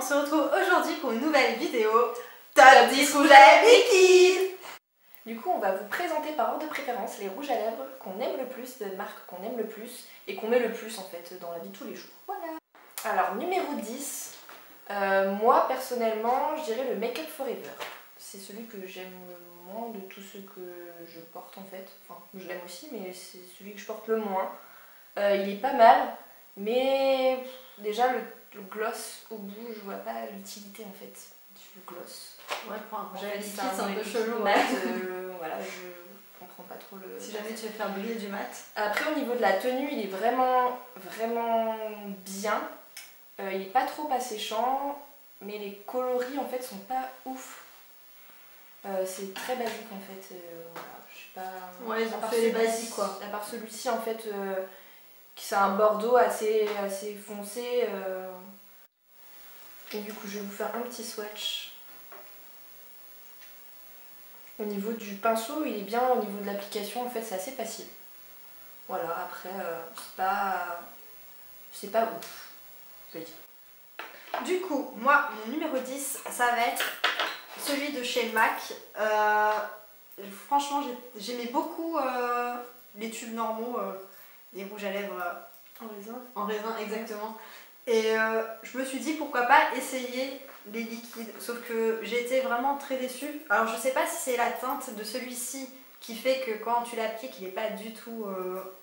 se retrouve aujourd'hui pour une nouvelle vidéo Top 10 rouges à lèvres liquides. Du coup, on va vous présenter par ordre de préférence les rouges à lèvres qu'on aime le plus, de marques qu'on aime le plus et qu'on met le plus en fait dans la vie de tous les jours. Voilà. Alors, numéro 10, moi personnellement, je dirais le Make Up Forever. C'est celui que j'aime le moins de tous ceux que je porte en fait. Enfin, je l'aime aussi, mais c'est celui que je porte le moins. Il est pas mal, mais déjà le gloss au bout, je vois pas l'utilité en fait du gloss. Ouais, pour un rouge à lèvres liquide, c'est un peu chelou. Mat, voilà, je comprends pas trop le... Si jamais tu veux faire briller du mat. Après, au niveau de la tenue, il est vraiment bien. Il est pas trop asséchant, mais les coloris en fait sont pas ouf. C'est très basique en fait. Voilà, je sais pas. Ouais, ils ont fait les basiques quoi. À part celui-ci en fait, qui c'est un bordeaux assez foncé. Et du coup, je vais vous faire un petit swatch. Au niveau du pinceau, il est bien. Au niveau de l'application, en fait, c'est assez facile. Voilà, après, c'est pas ouf, je vais dire. Du coup, moi, mon numéro 10, ça va être celui de chez MAC. Franchement, j'aimais beaucoup les tubes normaux, les rouges à lèvres En raisin. en raisin, exactement. Et je me suis dit pourquoi pas essayer les liquides, sauf que j'ai été vraiment très déçue. Alors je sais pas si c'est la teinte de celui-ci qui fait que quand tu l'appliques il n'est pas du tout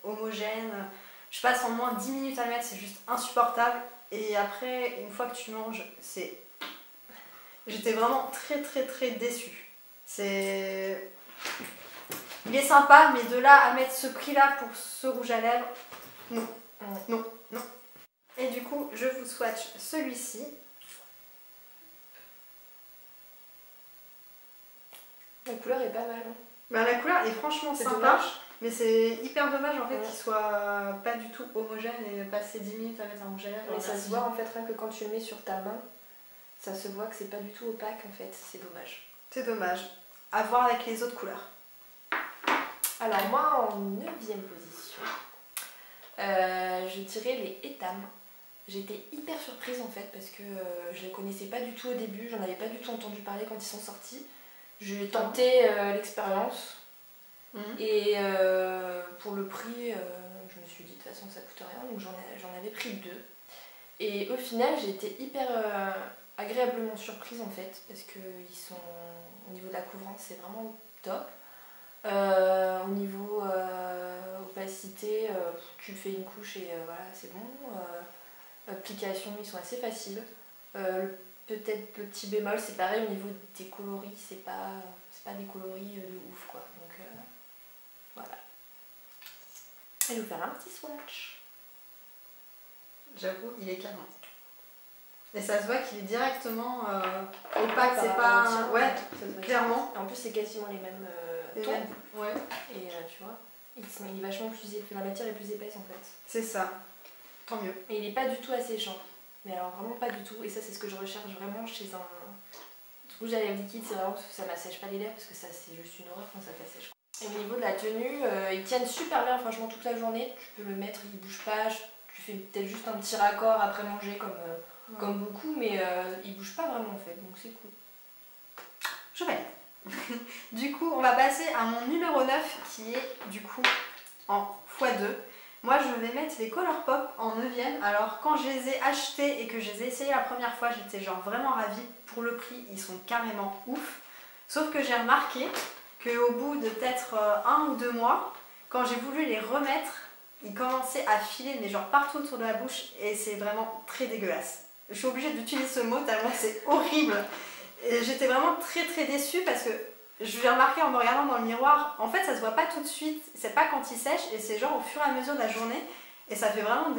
homogène. Je passe en moins 10 minutes à le mettre, c'est juste insupportable. Et après, une fois que tu manges, j'étais vraiment très déçue. Il est sympa, mais de là à mettre ce prix-là pour ce rouge à lèvres, non. Non. Et du coup, je vous swatch celui-ci. La couleur est pas mal. Bah, la couleur est franchement C'est sympa, dommage. mais c'est hyper dommage en fait Ouais. qu'il soit pas du tout homogène et passer 10 minutes à mettre un rouge à lèvres. Mais ça se voit en fait rien que quand tu le mets sur ta main, ça se voit que c'est pas du tout opaque en fait, c'est dommage. C'est dommage. À voir avec les autres couleurs. Alors moi en 9ème position, je dirais les Etam. J'étais hyper surprise en fait parce que je les connaissais pas du tout au début, j'en avais pas du tout entendu parler quand ils sont sortis. J'ai tenté l'expérience et pour le prix, je me suis dit de toute façon ça coûte rien, donc j'en avais pris 2. Et au final j'ai été hyper agréablement surprise en fait parce que ils sont au niveau de la couvrance c'est vraiment top. Au niveau opacité, tu fais une couche et voilà c'est bon. Application, ils sont assez faciles. Peut-être le petit bémol, c'est pareil au niveau des coloris, c'est pas des coloris de ouf quoi. Donc voilà. Je vais vous faire un petit swatch. J'avoue, il est canon. Et ça se voit qu'il est directement opaque, c'est pas... Ouais, clairement. Et en plus c'est quasiment les mêmes tons. Ouais. Et tu vois, il est vachement plus épais, la matière est plus épaisse en fait. C'est ça. Tant mieux. Et il n'est pas du tout asséchant. Mais alors vraiment pas du tout. Et ça c'est ce que je recherche vraiment chez un rouge à lèvres liquide, c'est vraiment que ça m'assèche pas les lèvres parce que ça c'est juste une horreur quand ça t'assèche. Et au niveau de la tenue, ils tiennent super bien franchement toute la journée. Tu peux le mettre, il bouge pas. Tu fais peut-être juste un petit raccord après manger comme beaucoup, mais il bouge pas vraiment en fait, donc c'est cool. Je valide. Du coup, on va passer à mon numéro 9 qui est du coup en x2. Moi, je vais mettre les Colourpop en 9ème. Alors, quand je les ai achetés et que je les ai essayés la première fois, j'étais genre vraiment ravie. Pour le prix, ils sont carrément ouf. Sauf que j'ai remarqué qu'au bout de peut-être 1 ou 2 mois, quand j'ai voulu les remettre, ils commençaient à filer, mais genre partout autour de la bouche. Et c'est vraiment très dégueulasse. Je suis obligée d'utiliser ce mot tellement c'est horrible. Et j'étais vraiment très déçue parce que je l'ai remarqué en me regardant dans le miroir, en fait ça se voit pas tout de suite, c'est pas quand il sèche et c'est genre au fur et à mesure de la journée et ça fait vraiment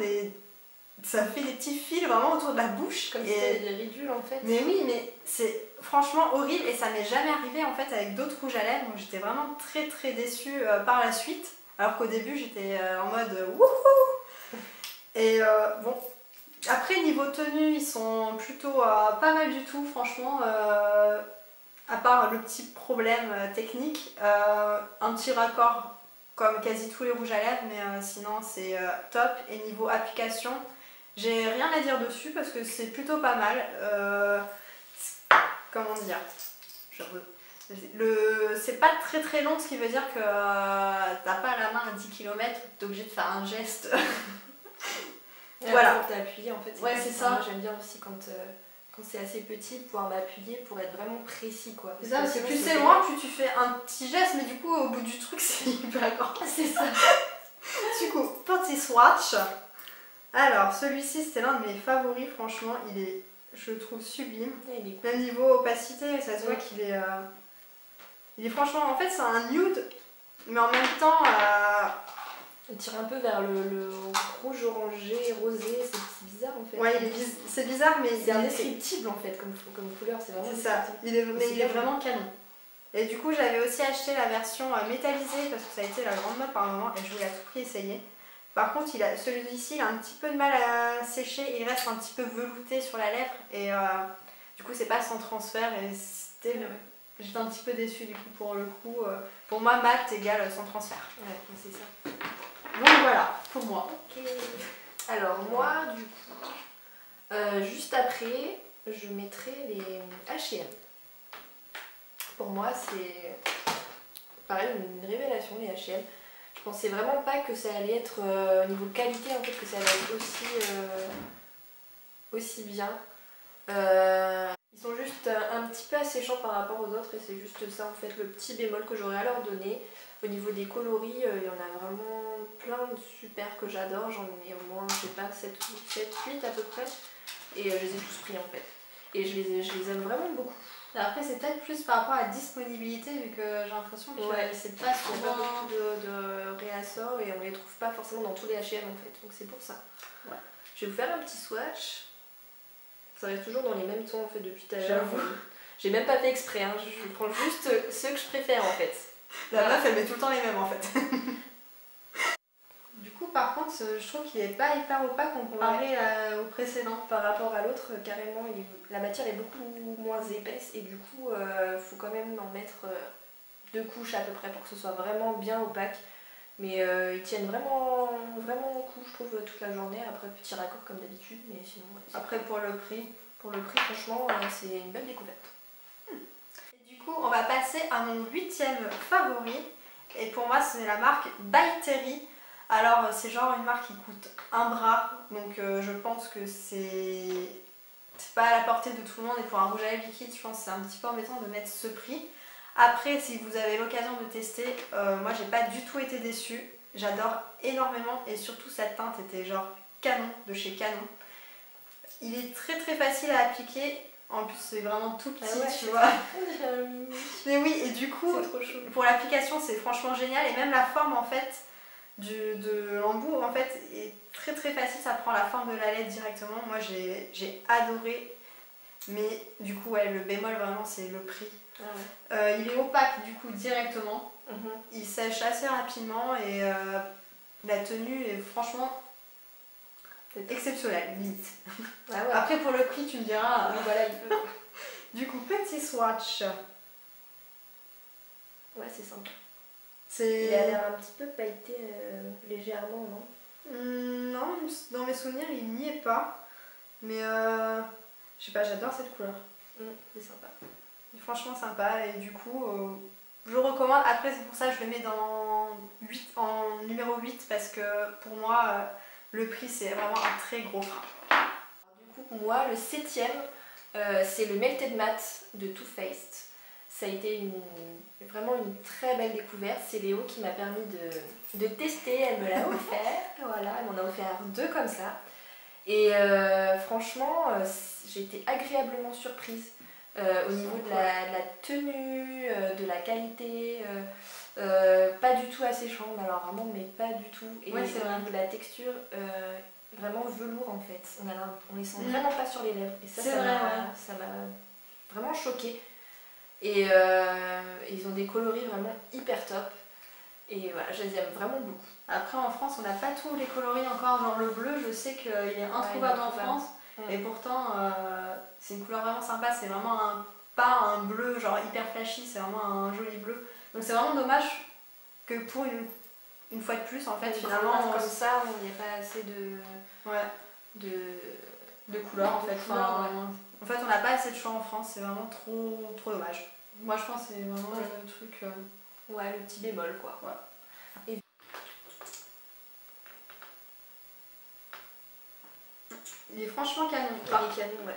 ça fait des petits fils vraiment autour de la bouche. Comme si c'était des ridules en fait. Mais oui, mais c'est franchement horrible et ça m'est jamais arrivé en fait avec d'autres rouges à lèvres, donc j'étais vraiment très déçue par la suite, alors qu'au début j'étais en mode wouhou. Et bon, après niveau tenue ils sont plutôt pas mal du tout franchement. À part le petit problème technique, un petit raccord comme quasi tous les rouges à lèvres, mais sinon c'est top. Et niveau application, J'ai rien à dire dessus parce que c'est plutôt pas mal. Comment dire, c'est pas très très long, ce qui veut dire que t'as pas la main à 10 km, t'es obligé de faire un geste. Voilà. T'as appuyé en fait. Ouais, c'est ça. Moi j'aime bien aussi quand c'est assez petit, pouvoir m'appuyer pour être vraiment précis quoi. C'est ça, parce que plus c'est loin, plus tu fais un petit geste, mais du coup au bout du truc c'est hyper grand. C'est ça. Du coup, petit swatch. Alors celui-ci c'était l'un de mes favoris, franchement, il est, je le trouve sublime. Il est cool. Même niveau opacité, ça se voit qu'il est... il est franchement, en fait c'est un nude, mais en même temps... On tire un peu vers le rouge orangé, rosé, c'est bizarre en fait. Ouais, c'est bizarre, mais c'est indescriptible en fait comme couleur, c'est vraiment. C'est ça, il est vraiment canon. Et du coup, j'avais aussi acheté la version métallisée parce que ça a été la grande mode par un moment et je voulais à tout prix essayer. Par contre, celui-ci, il a un petit peu de mal à sécher, il reste un petit peu velouté sur la lèvre et du coup, c'est pas sans transfert et j'étais un petit peu déçue du coup pour le coup. Pour moi, mat égale sans transfert. Ouais, c'est ça. Donc voilà, pour moi. Ok. Alors moi, du coup, juste après, je mettrai les H&M. Pour moi, c'est pareil, une révélation, les H&M. Je pensais vraiment pas que ça allait être, au niveau qualité, en fait, que ça allait être aussi bien. Ils sont juste un petit peu asséchants par rapport aux autres et c'est juste ça, en fait, le petit bémol que j'aurais à leur donner. Au niveau des coloris, il y en a vraiment plein de super que j'adore. J'en ai au moins, je sais pas, 7, 8 à peu près. Et je les ai tous pris en fait. Et je les aime vraiment beaucoup. Après, c'est peut-être plus par rapport à la disponibilité, vu que j'ai l'impression que c'est pas souvent... Il y a pas beaucoup de réassorts et on les trouve pas forcément dans tous les H&M en fait. Donc c'est pour ça. Ouais. Je vais vous faire un petit swatch. Ça reste toujours dans les mêmes tons en fait depuis tout à l'heure. J'ai même pas fait exprès, hein. Je prends juste ceux que je préfère en fait. La meuf elle met tout le temps les mêmes en fait. Du coup par contre je trouve qu'il est pas hyper opaque comparé au précédent. Par rapport à l'autre carrément la matière est beaucoup moins épaisse et du coup faut quand même en mettre 2 couches à peu près pour que ce soit vraiment bien opaque. Mais ils tiennent vraiment coup je trouve toute la journée. Après petit raccord comme d'habitude mais sinon... Après pour le prix franchement c'est une belle découverte. Du coup, on va passer à mon 8e favori. Et pour moi, c'est la marque By Terry. Alors, c'est genre une marque qui coûte un bras. Donc, je pense que c'est pas à la portée de tout le monde. Et pour un rouge à lèvres liquide, je pense que c'est un petit peu embêtant de mettre ce prix. Après, si vous avez l'occasion de tester, moi, j'ai pas du tout été déçue. J'adore énormément. Et surtout, cette teinte était genre canon, de chez Canon. Il est très très facile à appliquer. En plus c'est vraiment tout petit, tu vois. Mais oui, et du coup, pour l'application c'est franchement génial. Et même la forme en fait de l'embout en fait est très très facile. Ça prend la forme de la lettre directement. Moi j'ai adoré. Mais du coup le bémol vraiment c'est le prix. Il est opaque du coup directement. Il sèche assez rapidement et la tenue est franchement exceptionnelle, limite. Après pour le prix tu me diras. Voilà, il peut. Du coup, petit swatch. Ouais, c'est sympa. Il a l'air un petit peu pailleté légèrement, non? Non, dans mes souvenirs, il n'y est pas. Mais je sais pas, j'adore cette couleur. C'est sympa. Il est franchement sympa et du coup, je recommande. Après, c'est pour ça que je le mets en numéro 8 parce que pour moi, le prix, c'est vraiment un très gros frein. Du coup, pour moi, le 7e, c'est le Melted Matte de Too Faced. Ça a été vraiment une très belle découverte. C'est Léo qui m'a permis de tester, elle me l'a offert. Voilà, elle m'en a offert 2 comme ça. Et franchement, j'ai été agréablement surprise au niveau de la tenue, de la qualité. Pas du tout asséchant, alors vraiment, mais pas du tout. Et au niveau de la texture, vraiment velours en fait. On les sent vraiment pas sur les lèvres. Et ça m'a vraiment choquée. Et ils ont des coloris vraiment hyper top. Et voilà, je les aime vraiment beaucoup. Après en France, on n'a pas tous les coloris encore. Genre le bleu, je sais qu'il est introuvable en France. Et pourtant, c'est une couleur vraiment sympa. C'est vraiment pas un bleu genre hyper flashy, c'est vraiment un joli bleu. Donc c'est vraiment dommage que pour une fois de plus, en fait, finalement... comme ça, il n'y a pas assez de... Ouais. de couleurs en fait. En fait, on n'a pas assez de choix en France, c'est vraiment trop dommage. Moi, je pense que c'est vraiment le truc. Ouais, le petit bémol quoi. Ouais. Il est franchement canon.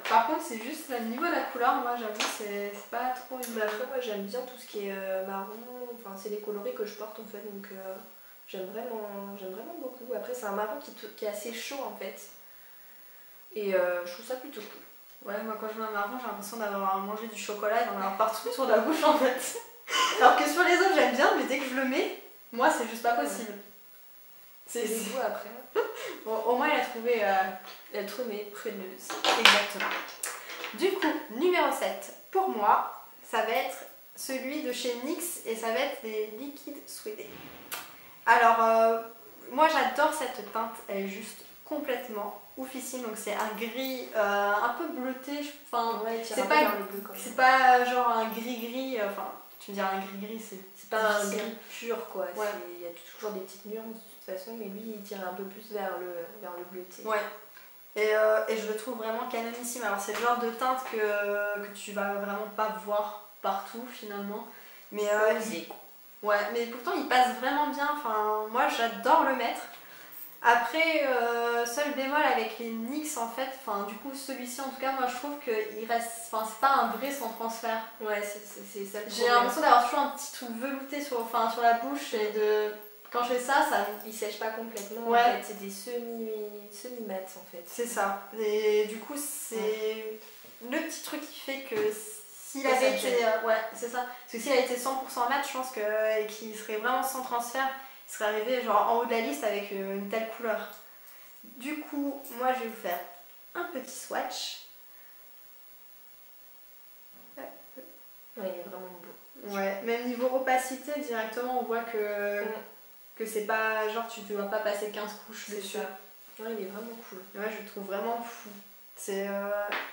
Par contre, c'est juste le niveau de la couleur, moi j'avoue, c'est pas trop une. Après, moi j'aime bien tout ce qui est marron, enfin, c'est les coloris que je porte en fait, donc j'aime vraiment beaucoup. Après, c'est un marron qui est assez chaud en fait, et je trouve ça plutôt cool. Ouais, moi quand je mets un marron, j'ai l'impression d'avoir mangé du chocolat et d'en avoir partout sur la bouche en fait. Alors que sur les autres, j'aime bien, mais dès que je le mets, moi c'est juste pas possible. C'est les goûts après. Bon, au moins, elle a trouvé être preneuse. Exactement. Du coup, numéro 7, pour moi, ça va être celui de chez NYX et ça va être des liquides suédés. Alors, moi j'adore cette teinte, elle est juste complètement oufissime. Donc c'est un gris un peu bleuté, enfin, ouais, c'est pas genre un gris-gris, enfin, tu me diras un gris-gris, c'est pas un gris pur quoi, ouais. Il y a toujours des petites nuances de toute façon, mais lui il tire un peu plus vers le bleuté. Ouais. Et je le trouve vraiment canonissime. Alors c'est le genre de teinte que tu vas vraiment pas voir partout finalement. Mais ouais, mais pourtant il passe vraiment bien. Enfin, moi j'adore le mettre. Après, seul bémol avec les NYX en fait, enfin du coup celui-ci en tout cas, moi je trouve qu'il reste, enfin c'est pas un vrai sans transfert. Ouais, c'est ça. J'ai l'impression d'avoir toujours un petit truc velouté sur la bouche et de... Quand je fais ça, il sèche pas complètement. Ouais. En fait, c'est des semi-mats en fait. C'est ça. Et du coup, c'est le petit truc qui fait que s'il avait été... ouais, c'est ça. Parce que s'il avait été 100% mat, je pense qu'il serait vraiment sans transfert. Il serait arrivé genre en haut de la liste avec une telle couleur. Du coup, moi je vais vous faire un petit swatch. Ouais, il est vraiment beau. Ouais, même niveau opacité, directement, on voit que c'est pas genre tu ne dois pas passer 15 couches dessus. Ouais, il est vraiment cool. Ouais, je le trouve vraiment fou. C'est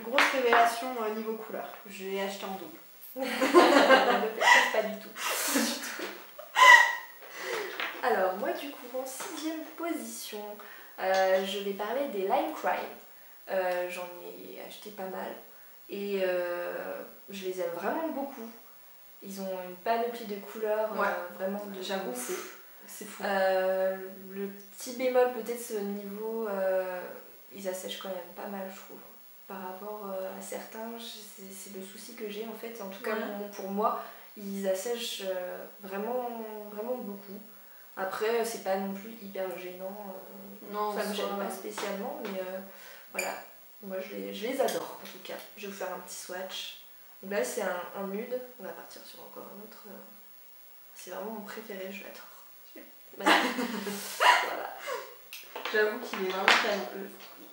grosse révélation niveau couleur. Je l'ai acheté en double. Pas du tout. Alors, moi, du coup, en 6ème position, je vais parler des Lime Crime. J'en ai acheté pas mal et je les aime vraiment beaucoup. Ils ont une panoplie de couleurs, vraiment de j'avoue, c'est fou. Le petit bémol peut-être c'est au niveau, ils assèchent quand même pas mal je trouve. Par rapport à certains, c'est le souci que j'ai en fait. En tout cas pour moi, ils assèchent vraiment beaucoup. Après c'est pas non plus hyper gênant, non, ça me gêne pas spécialement, mais voilà, moi je les adore en tout cas. Je vais vous faire un petit swatch. Donc là c'est un nude, on va partir sur encore un autre. C'est vraiment mon préféré, je l'adore. Voilà. J'avoue qu'il est vraiment canon.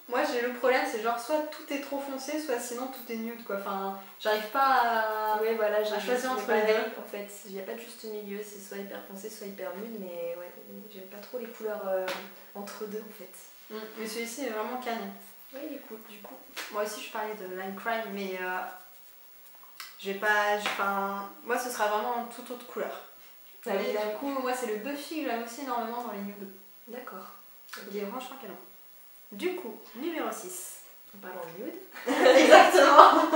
Moi j'ai le problème, c'est genre soit tout est trop foncé, soit sinon tout est nude quoi. Enfin, j'arrive pas à choisir entre les deux. En fait, il n'y a pas de juste milieu, c'est soit hyper foncé, soit hyper nude, mais ouais, j'aime pas trop les couleurs entre deux en fait. Mais celui-ci est vraiment canon. Ouais, il est cool. Du coup, moi aussi je parlais de Lime Crime, mais j'ai pas. Moi ce sera vraiment toute autre couleur. Du coup, moi c'est le Buffy que j'aime aussi énormément dans les nudes. D'accord. Il est franchement canon. Du coup, numéro 6. On parle en nude. Exactement.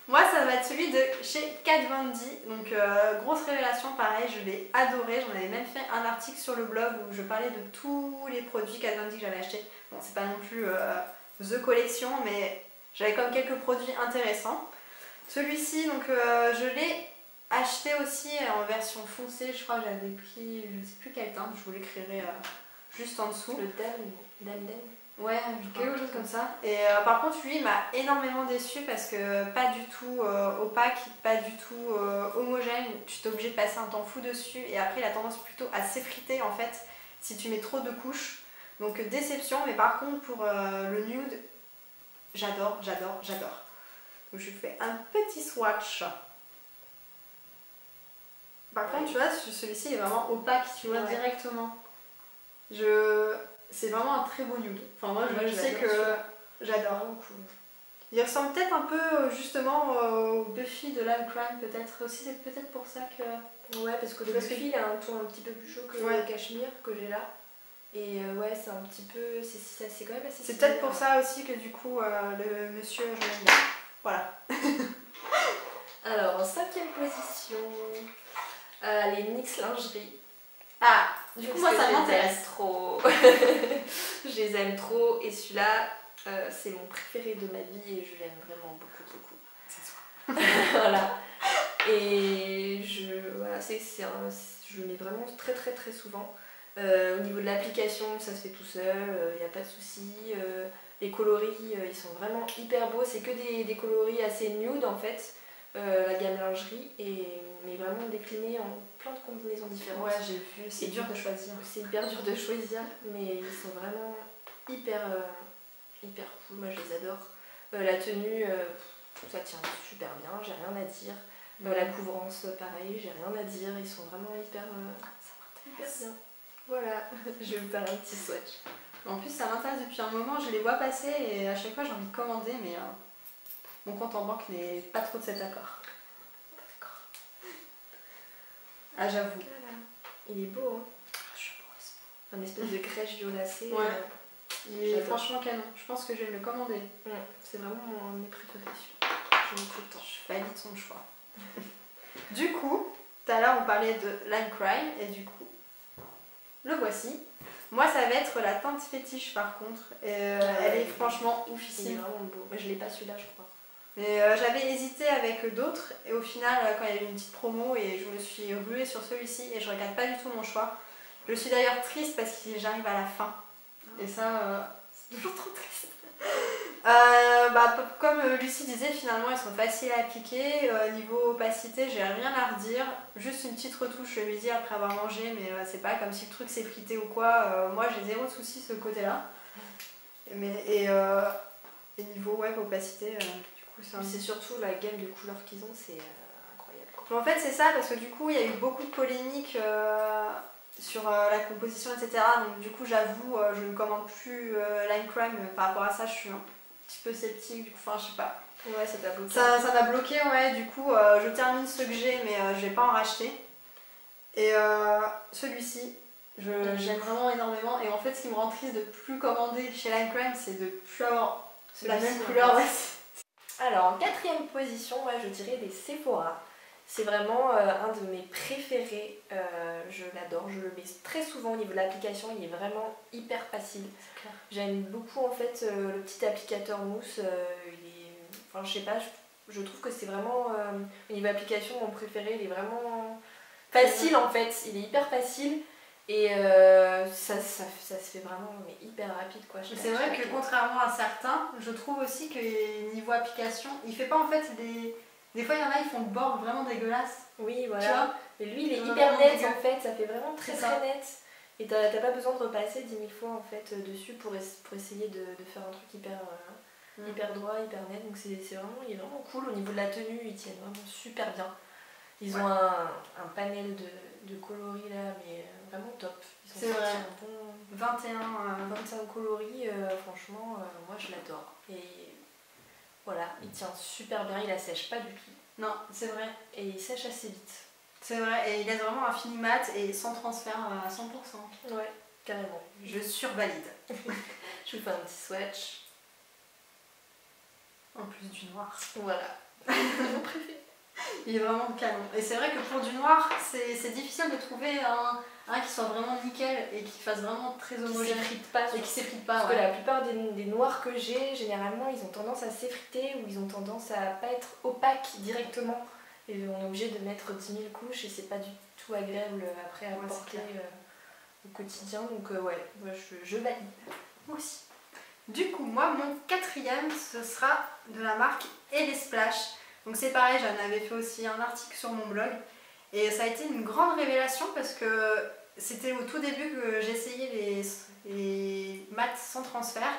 Moi ça va être celui de chez Kat Von D. Donc grosse révélation, pareil, je l'ai adoré. J'en avais même fait un article sur le blog où je parlais de tous les produits Kat Von D que j'avais achetés. Bon, c'est pas non plus The Collection, mais j'avais quand même quelques produits intéressants. Celui-ci, donc je l'ai acheté aussi en version foncée. Je crois que j'avais pris, je sais plus quelle teinte, je vous l'écrirai juste en dessous. Le Dame. Ouais, quelque chose comme ça. Et par contre, lui, il m'a énormément déçue parce que pas du tout opaque, pas du tout homogène. Tu t'es obligé de passer un temps fou dessus et après, il a tendance plutôt à s'effriter en fait si tu mets trop de couches. Donc déception, mais par contre, pour le nude, j'adore. Donc je fais un petit swatch. Par contre, tu vois, celui-ci est vraiment opaque, tu vois, directement. C'est vraiment un très beau nude. Enfin, moi, je sais que j'adore. Cool. Il ressemble peut-être un peu, justement, au Buffy de Lime Crime, peut-être. Aussi, c'est peut-être pour ça que... Ouais, parce que le Buffy, il a un ton un petit peu plus chaud que le Cachemire que j'ai là. Et ouais, c'est un petit peu. C'est quand même assez. C'est peut-être pour ça aussi que du coup, le monsieur, je l'aime bien. Voilà. Alors, en 5e position, les NYX lingerie. Ah, du coup, moi, ça m'intéresse trop. Je les aime trop. Et celui-là, c'est mon préféré de ma vie et je l'aime vraiment beaucoup, beaucoup. C'est ça. Voilà. Et voilà, je le mets vraiment très, très, très souvent. Au niveau de l'application, ça se fait tout seul, il n'y a pas de souci. Les coloris, ils sont vraiment hyper beaux. C'est que des coloris assez nude en fait, la gamme lingerie, mais vraiment déclinés en plein de combinaisons différentes. Ouais, j'ai vu, c'est dur de choisir. C'est hyper dur de choisir, mais ils sont vraiment hyper, hyper cool. Moi, je les adore. La tenue, ça tient super bien, j'ai rien à dire. La couvrance, pareil, j'ai rien à dire. Ils sont vraiment hyper bien. Voilà, je vais vous faire un petit swatch. En plus, ça m'intéresse depuis un moment, je les vois passer et à chaque fois j'ai envie de commander, mais mon compte en banque n'est pas trop de cet accord. D'accord. Ah, j'avoue. Voilà. Il est beau, hein. Un espèce de crèche violacée. Ouais. Il est franchement canon. Je pense que je vais me le commander. Ouais, c'est vraiment un de mes préférés. Je mets tout le temps. Je valide son choix. Du coup, tout à l'heure on parlait de Lime Crime et du coup, le voici. Moi, ça va être la teinte fétiche par contre. Elle est franchement oufissime. Il est vraiment beau. Mais je l'ai pas celui-là, je crois. Mais j'avais hésité avec d'autres et au final, quand il y a eu une petite promo et je me suis ruée sur celui-ci et je regrette pas du tout mon choix. Je suis d'ailleurs triste parce que j'arrive à la fin. Et ça, c'est toujours trop triste. Comme Lucie disait, finalement ils sont faciles à appliquer. Niveau opacité, j'ai rien à redire. Juste une petite retouche le midi après avoir mangé, mais c'est pas comme si le truc s'effritait ou quoi. Moi j'ai zéro souci ce côté-là. Et niveau opacité, du coup c'est surtout la gamme de couleurs qu'ils ont, c'est incroyable. En fait c'est ça, parce que du coup il y a eu beaucoup de polémiques sur la composition, etc. Donc du coup j'avoue, je ne commande plus Lime Crime par rapport à ça, je suis un petit peu sceptique, du coup, enfin je sais pas. Ouais, ça t'a bloqué. Ça m'a bloqué, ouais, du coup je termine ce que j'ai, mais je vais pas en racheter. Et celui-ci, j'aime vraiment énormément, et en fait ce qui me rend triste de plus commander chez Lime Crime, c'est de plus avoir la même couleur. Alors en 4e position, moi je dirais les Sephora. C'est vraiment un de mes préférés, je l'adore, je le mets très souvent au niveau de l'application, il est vraiment hyper facile. J'aime beaucoup en fait le petit applicateur mousse, enfin je sais pas, je trouve que c'est vraiment, au niveau application, mon préféré, il est vraiment facile en fait, il est hyper facile. Et ça se fait vraiment mais hyper rapide quoi. C'est vrai que contrairement à certains, je trouve aussi que niveau application, il fait pas en fait des fois il y en a ils font le bord vraiment dégueulasse. Oui voilà. Tu vois, mais lui il est hyper net en fait, ça fait vraiment très net. Et t'as pas besoin de repasser 10 000 fois en fait dessus pour essayer de faire un truc hyper droit, hyper net. Donc il est vraiment cool. Au niveau de la tenue, ils tiennent vraiment super bien. Ils ont un panel de coloris là, mais vraiment top. C'est vrai. Un bon 21 coloris, franchement, moi je l'adore. Et voilà, il tient super bien, il assèche pas du tout. Non, c'est vrai. Et il sèche assez vite. C'est vrai, et il laisse vraiment un fini mat et sans transfert à 100%. Ouais, carrément. Je survalide. Je vous fais un petit swatch. En plus du noir. Voilà. Mon préféré. Il est vraiment canon. Et c'est vrai que pour du noir, c'est difficile de trouver un qui soit vraiment nickel et qui fasse vraiment très homogène. Et qui s'effrite pas. Parce que la plupart des noirs que j'ai, généralement, ils ont tendance à s'effriter ou ils ont tendance à pas être opaques directement. Et on est obligé de mettre 10 000 couches et c'est pas du tout agréable après à porter au quotidien. Donc je valide. Moi aussi. Du coup, moi, mon 4e, ce sera de la marque Ellie Splash. Donc c'est pareil, j'en avais fait aussi un article sur mon blog. Et ça a été une grande révélation parce que c'était au tout début que j'essayais les mats sans transfert.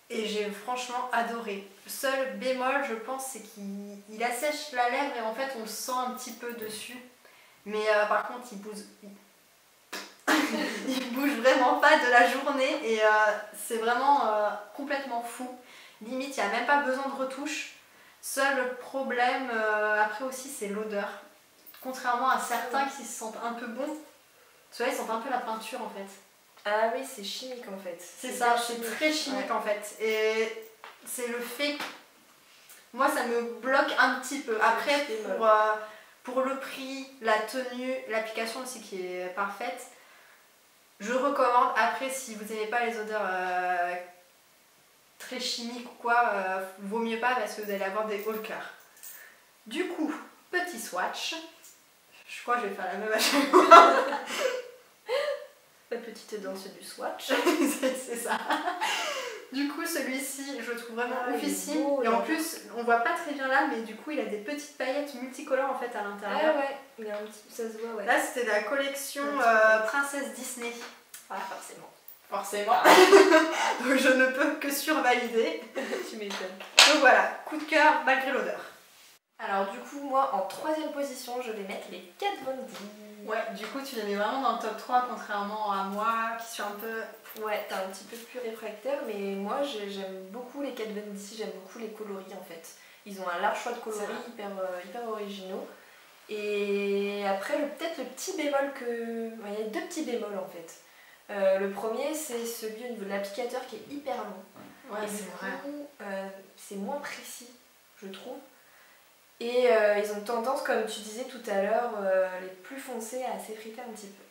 Et j'ai franchement adoré. Le seul bémol, je pense, c'est qu'il assèche la lèvre et en fait on le sent un petit peu dessus. Mais par contre, il bouge vraiment pas de la journée et c'est vraiment complètement fou. Limite, il n'y a même pas besoin de retouche. Seul problème, après aussi, c'est l'odeur. Contrairement à certains qui se sentent un peu bons, ceux-là ils sentent un peu la peinture en fait. Ah oui, c'est chimique en fait. C'est ça, c'est très chimique en fait. Et c'est le fait... Moi, ça me bloque un petit peu. Après, pour le prix, la tenue, l'application aussi qui est parfaite, je recommande. Après, si vous n'aimez pas les odeurs très chimiques ou quoi, vaut mieux pas parce que vous allez avoir des hauts le cœur. Du coup, petit swatch. Je crois que je vais faire la même à chaque fois. La petite danse du swatch. C'est ça. Du coup, celui-ci, je le trouve vraiment oufissime. Beau, et en plus, on voit pas très bien là, mais du coup, il a des petites paillettes multicolores en fait à l'intérieur. Ah ouais, il a un petit... ça se voit, ouais. Là, c'était la collection Princesse Disney. Ah, forcément. Forcément. Donc, je ne peux que survalider. Tu m'étonnes. Donc voilà, coup de cœur malgré l'odeur. Alors du coup, moi, en 3ème position, je vais mettre les Kat Von D. Ouais, du coup, tu les mets vraiment dans le top 3, contrairement à moi, qui suis un peu... Ouais, t'es un petit peu plus réfractaire, mais moi, j'aime beaucoup les Kat Von D, j'aime beaucoup les coloris, en fait. Ils ont un large choix de coloris hyper originaux. Et après, peut-être le petit bémol que... Il y a 2 petits bémols, en fait. Le premier, c'est celui au niveau de l'applicateur qui est hyper long. Ouais, et c'est vrai. C'est moins précis, je trouve. Et ils ont tendance, comme tu disais tout à l'heure, les plus foncés à s'effriter un petit peu.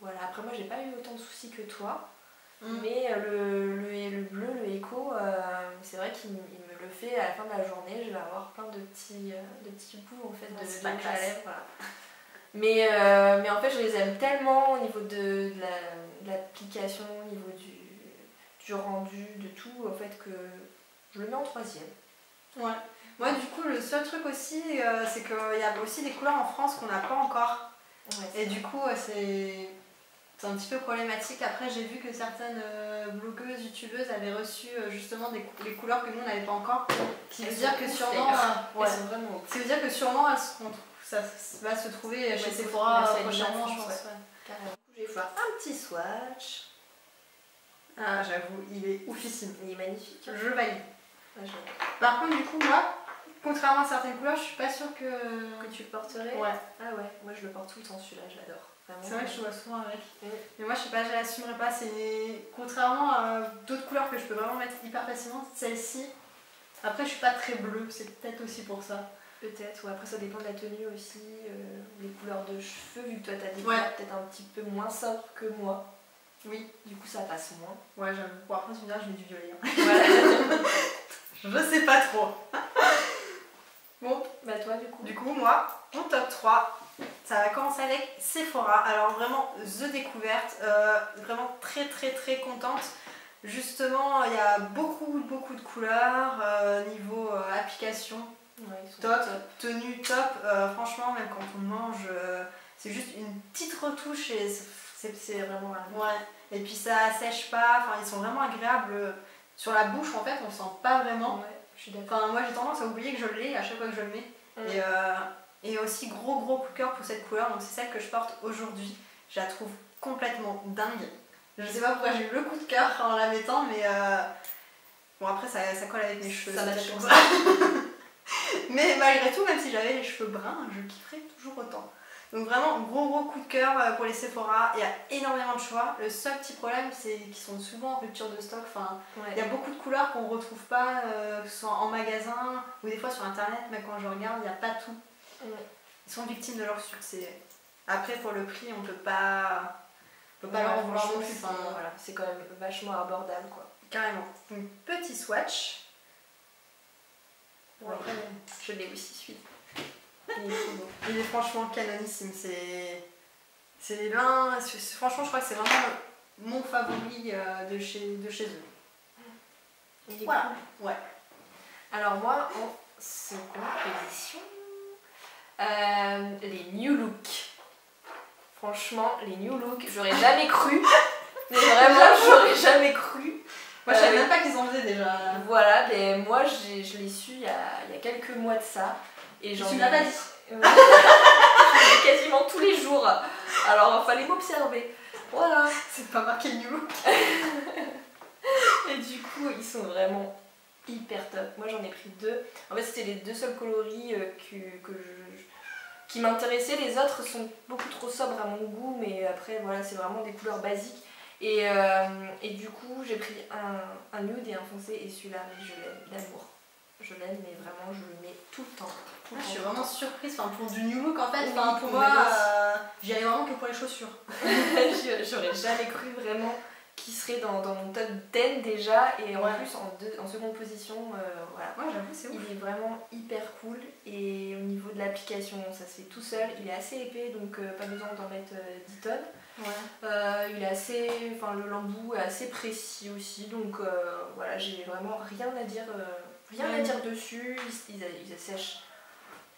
Voilà, après moi j'ai pas eu autant de soucis que toi, mais le bleu, le Eco, c'est vrai qu'il me le fait à la fin de la journée, je vais avoir plein de petits bouts en fait de rouge à lèvres. Voilà. Mais en fait je les aime tellement au niveau de l'application, au niveau du rendu, de tout, en fait que je le mets en 3ème. Ouais. Moi du coup le seul truc aussi c'est qu'il y a aussi des couleurs en France qu'on n'a pas encore. Ouais, et du coup c'est un petit peu problématique. Après j'ai vu que certaines blogueuses, youtubeuses avaient reçu justement les couleurs que nous on n'avait pas encore. Qui veut dire que sûrement ça veut dire que sûrement ça va se trouver chez Sephora prochainement je pense. Ouais. Je vais faire un petit swatch. Ah j'avoue, il est oufissime. Il est magnifique. Je valide. Ouais, par contre du coup moi, contrairement à certaines couleurs, je suis pas sûre que tu le porterais. Ouais. Ah ouais, moi je le porte tout le temps celui-là, je l'adore. C'est vrai que je vois souvent avec. Mais moi je sais pas, je l'assumerai pas. Contrairement à d'autres couleurs que je peux vraiment mettre hyper facilement, celle-ci. Après je suis pas très bleue, c'est peut-être aussi pour ça. Peut-être, ou après ça dépend de la tenue aussi, les couleurs de cheveux, vu que toi t'as des couleurs peut-être un petit peu moins sobres que moi. Oui. Du coup ça passe moins. Ouais j'avoue. Bon après tu me diras je mets du violet. Voilà. Je sais pas trop. Bon, bah toi du coup. Du coup moi, mon top 3, ça va commencer avec Sephora. Alors vraiment the découverte, vraiment très très très contente. Justement il y a beaucoup de couleurs, niveau application. Ouais, ils sont top, tenue top, franchement même quand on mange, c'est juste une petite retouche et c'est vraiment... Ouais. Et puis ça sèche pas, enfin ils sont vraiment agréables. Sur la bouche en fait on sent pas vraiment. Ouais, je suis d'accord. Enfin moi j'ai tendance à oublier que je l'ai à chaque fois que je le mets. Et aussi gros coup de cœur pour cette couleur, donc c'est celle que je porte aujourd'hui. Je la trouve complètement dingue. Je sais pas pourquoi j'ai eu le coup de cœur en la mettant, mais bon après ça colle avec mes cheveux. Ça matche. Mais malgré tout, même si j'avais les cheveux bruns, je kifferais toujours autant. Donc vraiment gros coup de cœur pour les Sephora, il y a énormément de choix. Le seul petit problème c'est qu'ils sont souvent en rupture de stock. Enfin, il y a beaucoup de couleurs qu'on ne retrouve pas, que ce soit en magasin ou des fois sur internet, mais quand je regarde, il n'y a pas tout. Ils sont victimes de leur succès. Après pour le prix, on peut pas leur en vouloir non plus. Voilà, c'est quand même vachement abordable quoi. Carrément. Donc petit swatch. Ouais. Après, je l'ai aussi celui. Il est franchement canonissime, c'est l'un, franchement je crois que c'est vraiment mon favori de chez eux. Voilà. Cool. Ouais. Alors moi en seconde position, les New Look. Franchement les New Look, j'aurais jamais cru, mais vraiment j'aurais jamais cru. Moi je savais même pas qu'ils en faisaient déjà. Voilà, mais moi je l'ai su il y a quelques mois de ça. Et tu l'as pas dit. Je l'ai quasiment tous les jours. Alors il fallait m'observer. Voilà. C'est pas marqué New Look. Et du coup ils sont vraiment hyper top. Moi j'en ai pris 2. En fait c'était les 2 seuls coloris qui m'intéressaient. Les autres sont beaucoup trop sobres à mon goût. Mais après voilà c'est vraiment des couleurs basiques. Et du coup, j'ai pris un nude et un foncé et celui-là, je l'aime d'amour. Je l'aime, mais vraiment, je le mets tout le temps. Je suis vraiment surprise pour du new look en fait. Oui, Pour moi, j'y allais vraiment que pour les chaussures. J'aurais jamais cru vraiment qu'il serait dans mon top 10 déjà. Et en plus, en seconde position, voilà. Ouais, j'avoue, c'est ouf. Il est vraiment hyper cool. Et au niveau de l'application, ça se fait tout seul. Il est assez épais, donc pas besoin d'en mettre 10 tonnes. Ouais. Il est assez, le lambeau est assez précis aussi, donc voilà, j'ai vraiment rien à dire dessus. Ils assèchent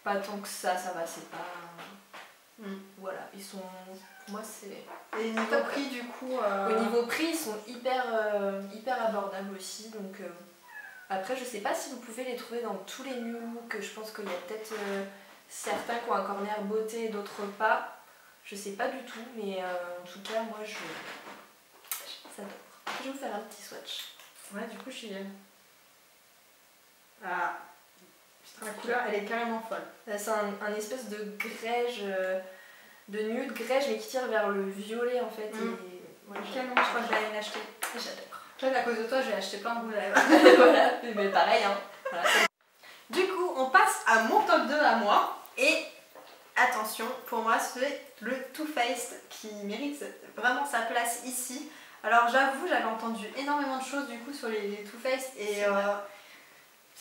pas tant que ça va, c'est pas. Voilà, ils sont. Pour moi, c'est. Et niveau prix, du coup. Au niveau prix, ils sont hyper abordables aussi, donc. Après, je sais pas si vous pouvez les trouver dans tous les new looks. Je pense qu'il y a peut-être certains qui ont un corner beauté et d'autres pas. Je sais pas du tout, mais en tout cas, moi, j'adore. Je vais vous faire un petit swatch. Ouais, du coup, je suis. Ah, la couleur, elle est carrément folle. C'est un espèce de grège, de nude grège, mais qui tire vers le violet en fait. Et ouais, je crois que j'allais l'acheter. J'adore. Toi, à cause de toi, j'ai acheté plein de rouges à lèvres. Voilà, mais pareil, hein. Voilà. Du coup, on passe à mon top 2 à moi. Et attention, pour moi, c'est le Too Faced qui mérite vraiment sa place ici. Alors, j'avoue, j'avais entendu énormément de choses du coup sur les Too Faced et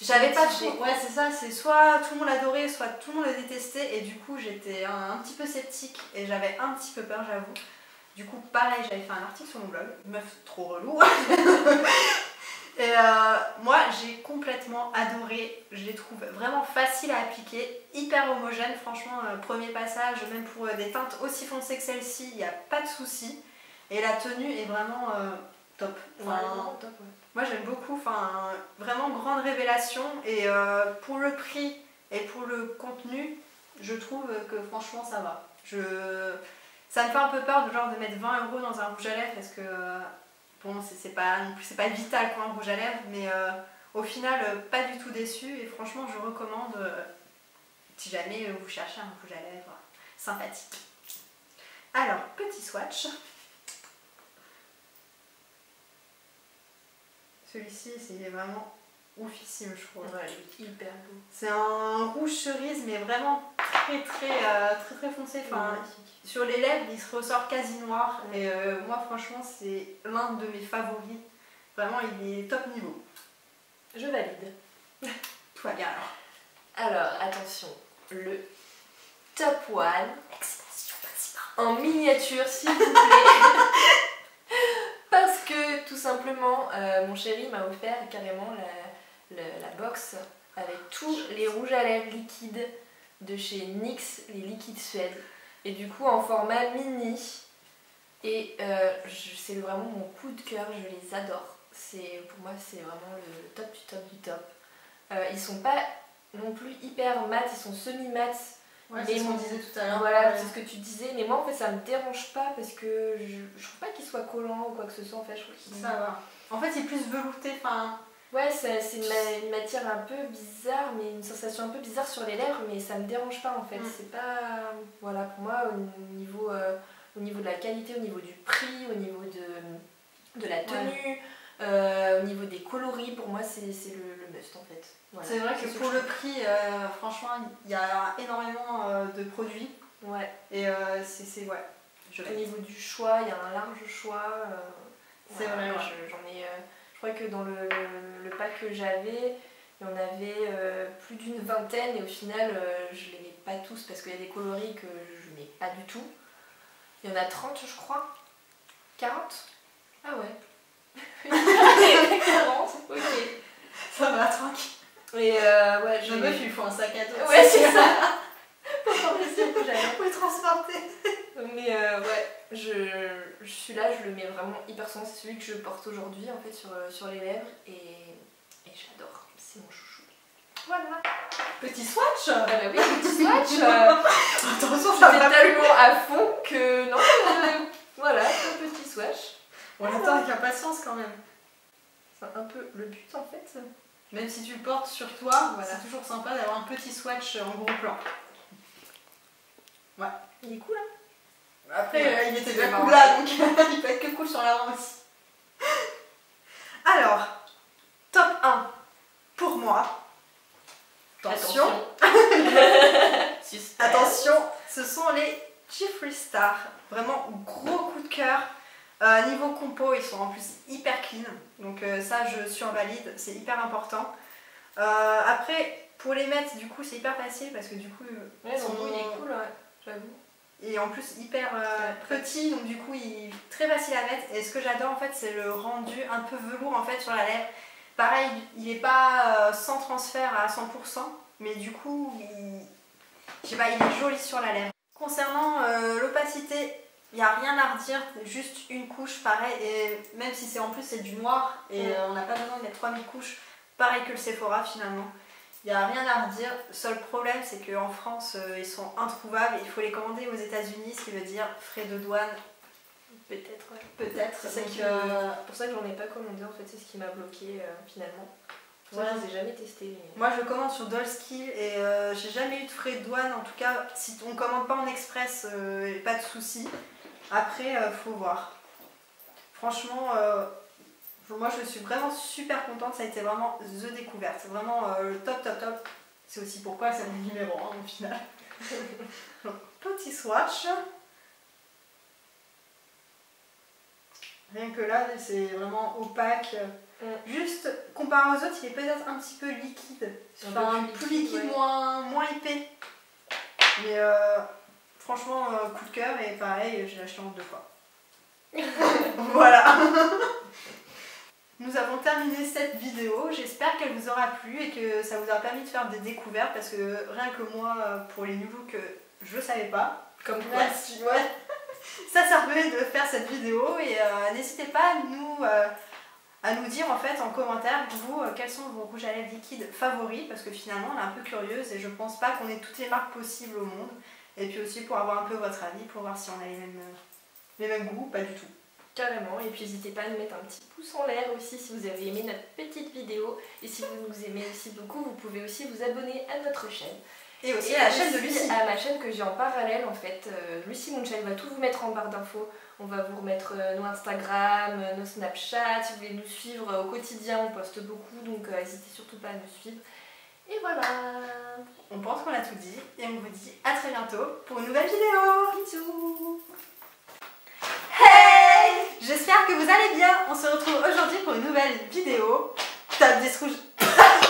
j'avais pas trop. Ouais, c'est ça, c'est soit tout le monde l'adorait, soit tout le monde le détestait. Et du coup, j'étais un petit peu sceptique et j'avais un petit peu peur, j'avoue. Du coup, pareil, j'avais fait un article sur mon blog, meuf trop relou. Et moi, j'ai complètement adoré. Je les trouve vraiment faciles à appliquer, hyper homogènes. Franchement, premier passage, même pour des teintes aussi foncées que celle-ci, il n'y a pas de souci. Et la tenue est vraiment top. Top, ouais. Moi, j'aime beaucoup. Vraiment grande révélation. Et pour le prix et pour le contenu, je trouve que franchement, ça va. Ça me fait un peu peur de mettre 20 € dans un rouge à lèvres parce que bon, c'est pas vital pour un rouge à lèvres, mais au final, pas du tout déçu. Et franchement, je recommande si jamais vous cherchez un rouge à lèvres sympathique. Alors, petit swatch. Celui-ci, c'est vraiment oufissime, je trouve. Ouais, il est hyper beau. C'est un rouge cerise, mais vraiment très foncé. Sur les lèvres, il se ressort quasi noir. Et moi, franchement, c'est l'un de mes favoris. Vraiment, il est top niveau. Je valide. Tout va bien alors. Alors, attention, le top 1 en miniature, s'il vous plaît. Parce que, tout simplement, mon chéri m'a offert carrément la box avec tous les rouges à lèvres liquides de chez NYX, les liquides Suède. Et du coup, en format mini. Et c'est vraiment mon coup de cœur, je les adore. Pour moi, c'est vraiment le top du top du top. Ils sont pas non plus hyper mat, ils sont semi-mat. Ouais, c'est ce qu'on disait tout à l'heure. Voilà, c'est ce que tu disais. Mais moi, en fait, ça me dérange pas parce que je trouve pas qu'ils soient collants ou quoi que ce soit. En fait, je trouve qu'ils... Ça va. En fait, il est plus velouté. Ouais, c'est une matière un peu bizarre, mais une sensation un peu bizarre sur les lèvres, mais ça me dérange pas en fait. C'est pas... Voilà, pour moi, au niveau de la qualité, au niveau du prix, au niveau de la tenue, au niveau des coloris, pour moi, c'est le must en fait. Voilà. C'est vrai que pour le prix, franchement, il y a énormément de produits. Ouais. Et c'est ouais. Au niveau du choix, il y a un large choix. C'est vrai, ouais. J'en ai... Je crois que dans le pack que j'avais, il y en avait plus d'une vingtaine et au final, je les mets pas tous parce qu'il y a des coloris que je mets pas du tout. Il y en a 30, je crois. 40 ? Ah ouais. 40, ok. Ça va, tranquille. Et ouais, je me il faut un sac à dos. Ouais, c'est ça. Pour s'en que j'allais. Pour le transporter. Mais ouais, celui-là, je le mets vraiment hyper souvent. C'est celui que je porte aujourd'hui en fait sur les lèvres et j'adore. C'est mon chouchou. Voilà. Petit swatch. Ah bah oui, petit swatch. Attention, j'étais tellement à fond que non. Voilà, un petit swatch. On l'attend avec impatience quand même. C'est un peu le but en fait. Même si tu le portes sur toi, voilà. C'est toujours sympa d'avoir un petit swatch en gros plan. Ouais. Il est cool hein. Après, Ouais, il était c'est déjà marrant. cool là, donc il peut être que cool sur l'avant aussi. Alors, top 1 pour moi. Attention. Suspense. Attention, ce sont les Jeffree Star. Vraiment gros coup de cœur. Niveau compo, ils sont en plus hyper clean. Donc ça, je suis en valide. C'est hyper important. Après, pour les mettre, du coup, c'est hyper facile parce que du coup, Ouais, son goût il est cool, ouais, j'avoue. et en plus hyper petit, donc du coup il est très facile à mettre. Et ce que j'adore en fait, c'est le rendu un peu velours en fait sur la lèvre. Pareil, il n'est pas sans transfert à 100%, mais du coup je sais pas, il est joli sur la lèvre. Concernant l'opacité, il n'y a rien à redire, juste une couche pareil, et même si c'est en plus c'est du noir et on n'a pas besoin de mettre 3000 couches, pareil que le Sephora finalement. Il n'y a rien à redire. Seul problème, c'est qu'en France, ils sont introuvables. Il faut les commander aux États-Unis, ce qui veut dire frais de douane. Peut-être, ouais. Peut-être. C'est pour ça que j'en ai pas commandé en fait, c'est ce qui m'a bloqué finalement. Moi Ouais. je les ai jamais testés. Mais... Moi je le commande sur Dollskill et j'ai jamais eu de frais de douane. En tout cas, si on commande pas en express, pas de soucis. Après, faut voir. Franchement, moi je suis vraiment super contente. Ça a été vraiment the découverte. Vraiment le top top top. C'est aussi pourquoi c'est mon numéro 1 au final. Donc, petit swatch. Rien que là, c'est vraiment opaque. Juste, comparé aux autres, il est peut-être un petit peu liquide. Enfin, plus liquide, ouais. moins épais. Mais franchement, coup de cœur. Et pareil, j'ai acheté en 2 fois. Voilà. Nous avons terminé cette vidéo. J'espère qu'elle vous aura plu et que ça vous a permis de faire des découvertes. Parce que rien que moi, pour les nouveaux que je ne savais pas. Comme quoi. Ouais. Ça servait de faire cette vidéo. Et n'hésitez pas à nous dire en fait en commentaire vous quels sont vos rouges à lèvres liquides favoris, parce que finalement on est un peu curieuse et je pense pas qu'on ait toutes les marques possibles au monde, et puis aussi pour avoir un peu votre avis, pour voir si on a les mêmes goûts, pas du tout. Carrément, et puis n'hésitez pas à nous mettre un petit pouce en l'air aussi si vous avez aimé notre petite vidéo, et si vous nous aimez aussi beaucoup, vous pouvez aussi vous abonner à notre chaîne. Et aussi à la chaîne de Lucie. À ma chaîne que j'ai en parallèle en fait, Lucie Moonshine va tout vous mettre en barre d'infos. On va vous remettre nos Instagram, nos Snapchat, si vous voulez nous suivre au quotidien, on poste beaucoup, donc n'hésitez surtout pas à nous suivre. Et voilà. On pense qu'on a tout dit, et on vous dit à très bientôt pour une nouvelle vidéo. Bisous. Hey! J'espère que vous allez bien. On se retrouve aujourd'hui pour une nouvelle vidéo. Top 10 rouges.